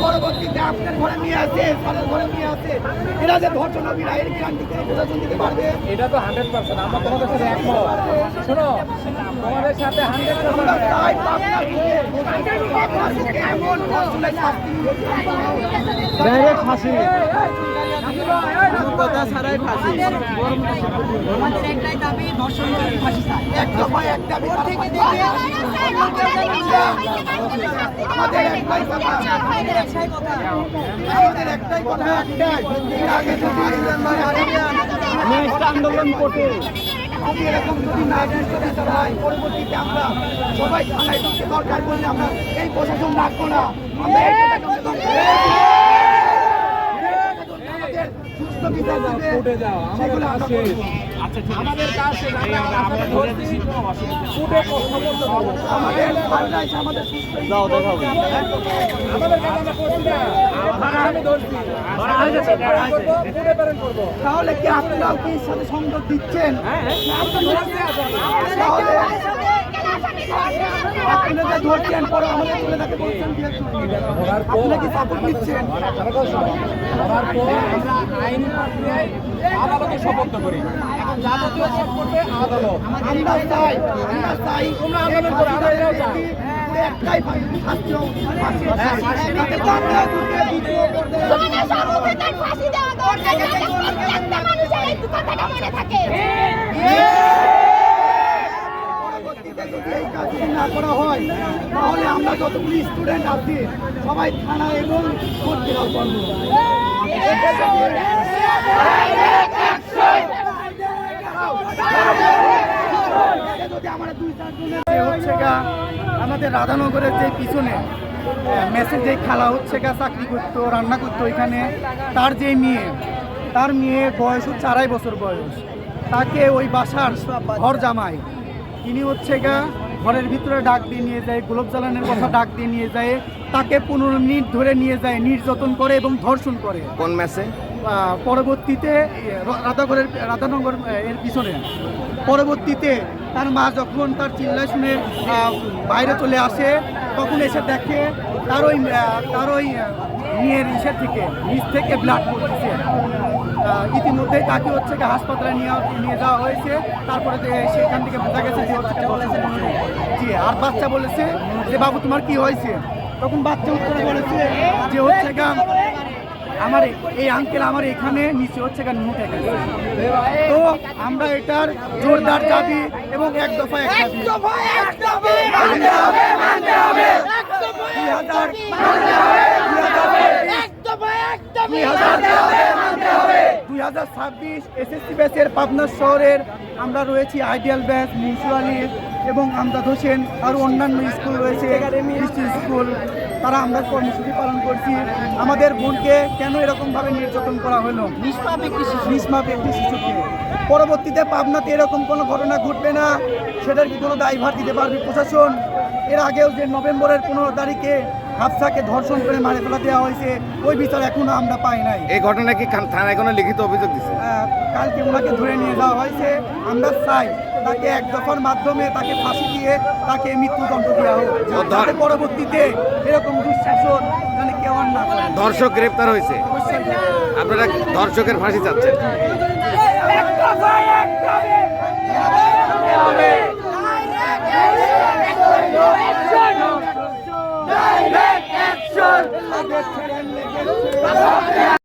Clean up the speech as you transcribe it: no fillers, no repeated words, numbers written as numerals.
পরবর্তীতে আপনার ঘরে নিয়ে আসে, সালের ঘরে নিয়ে আসে, এরা যে ধর্ষণ অভিনয় এর গ্যারান্টি করে প্রশাসন দিতে পারবে? এটা তো 100%। আমরা তোমাদের সাথে একমত। শোনো, তোমাদের সাথে 100% তাই আপনার এমন ধর্ষণের শাস্তি ডাইরেক্ট ফাঁসি। কথা ছাড়াই ফাঁসি। আমাদের একটাই দাবি, ধর্ষণকারী ফাঁসি চাই। এক দফায় এক দাবি থেকে দেখে আমাদের একটাই কথা, আমাদের একটাই কথা। আমাদের একটাই কথা, একটাই এর আগে যদি নেক্সট আন্দোলন করতে যদি এরকম যদি না যদি চালায়, পরবর্তীতে আমরা সবাই থানায় ঢুকতে দরকার বললে আমরা এই প্রশাসন রাখবো না। আমরা এই প্রশাসনকে আমাদের সুস্থ বিচার দিবে, কোর্টে যাও, সেগুলো আমরা করবো। আমাদের কাজ শেষ। আমরা ধরছি কোর্টে প্রশ্ন করতে পারবো। আমাদের পাল্টাই আমাদের সুস্থ যাও দেখাবো। আমাদের কাজ আমরা করছি না, আমি ধরছি। কোর্টে প্রেরণ করবো। তাহলে কি আপনারাও কি এর সাথে সংযোগ দিচ্ছেন? তাহলে আপনারা যে ধরছেন পরে আমাদের চলে যাকে বলছেন আপনারা কি সাপোর্ট দিচ্ছেন? করার পর আমরা আইন প্রক্রিয়ায় আদালতে সোপর্দ করি। এখন যাবতীয় সব করবে আদালত। আমরা চাই তোমরা আন্দোলন করো, আমরাও চাই। একটাই শাস্তি হোক, ফাঁসি। তাতে বাংলা দুটো দ্বিতীয় পর্যায়ে ফাঁসি দেওয়া দরকার, প্রত্যেকটা মানুষের এই কথাটা মনে থাকে। পরবর্তীতে যদি এই কাজ যদি না করা হয় তাহলে আমরা যতগুলি স্টুডেন্ট আছি সবাই থানা এবং কোর্ট ঘেরাও করবো। যদি আমরা 2-4 জনের হচ্ছে গা আমাদের রাধানগরের যে পিছনে মেসের যে খালা হচ্ছে গা চাকরি করতো, রান্না করতো এখানে, তার যে মেয়ে, তার মেয়ের বয়স হচ্ছে 2.5 বছর বয়স। তাকে ওই বাসার ঘর জামাই তিনি হচ্ছে গা ঘরের ভিতরে ডাক দিয়ে নিয়ে যায়, গোলাপ জ্বালানোর কথা ডাক দিয়ে নিয়ে যায়, তাকে 15 মিনিট ধরে নিয়ে যায়, নির্যাতন করে এবং ধর্ষণ করে। কোন ম্যাচে? পরবর্তীতে রাধানগর এর পিছনে পরবর্তীতে তার মা যখন তার চিল্লা শুনে বাইরে চলে আসে তখন এসে দেখে তার ওই মেয়ের নিচ থেকে ব্লাড পড়তেছে। ইতিমধ্যেই তাকে হচ্ছে হাসপাতালে নিয়ে যাওয়া হয়েছে। তারপরে সেখান থেকে বোঝা গেছে যে হচ্ছে জি, আর বাচ্চা বলেছে যে বাবু তোমার কি হয়েছে? তখন বাচ্চা উত্তরে বলেছে যে হচ্ছে আমার এই আঙ্কেল আমার এখানে নিচে হচ্ছে নুটে গেছে। তো আমরা এটার জোরদার দাবি এবং এক দফা এক দাবি 2026 এসএসসি ব্যাচের পাবনা শহরের আমরা রয়েছি আইডিয়াল ব্যাচ, মিউচুয়ালিস্ট এবং আমজাদ হোসেন, আরও অন্যান্য স্কুল রয়েছে, স্কুল, তারা আমরা কর্মসূচি পালন করছি। আমাদের বোনকে কেন এরকমভাবে নির্যাতন করা হলো? নিষ্পাপ একটি শিশুকে। পরবর্তীতে পাবনাতে এরকম কোনো ঘটনা ঘটবে না, সেটার কি কোনো দায়ভার দিতে পারবে প্রশাসন? এর আগেও যে নভেম্বরের 15 তারিখে হাফসাকে ধর্ষণ করে মারে ফেলা দেওয়া হয়েছে, ওই বিচার এখনো আমরা পাই নাই। এই ঘটনা কি থানায় কোনো লিখিত অভিযোগ দিচ্ছে? কালকে ওনাকে ধরে নিয়ে যাওয়া হয়েছে। আমরা চাই তাকে এক দফার মাধ্যমে তাকে ফাঁসি দিয়ে তাকে মৃত্যুদণ্ড দেওয়া হোক, যাতে পরবর্তীতে এরকম দুঃশাসন মানে কেউ আর না করে। ধর্ষক গ্রেপ্তার হয়েছে, আপনারা ধর্ষকের ফাঁসি চাচ্ছেন? Direct action!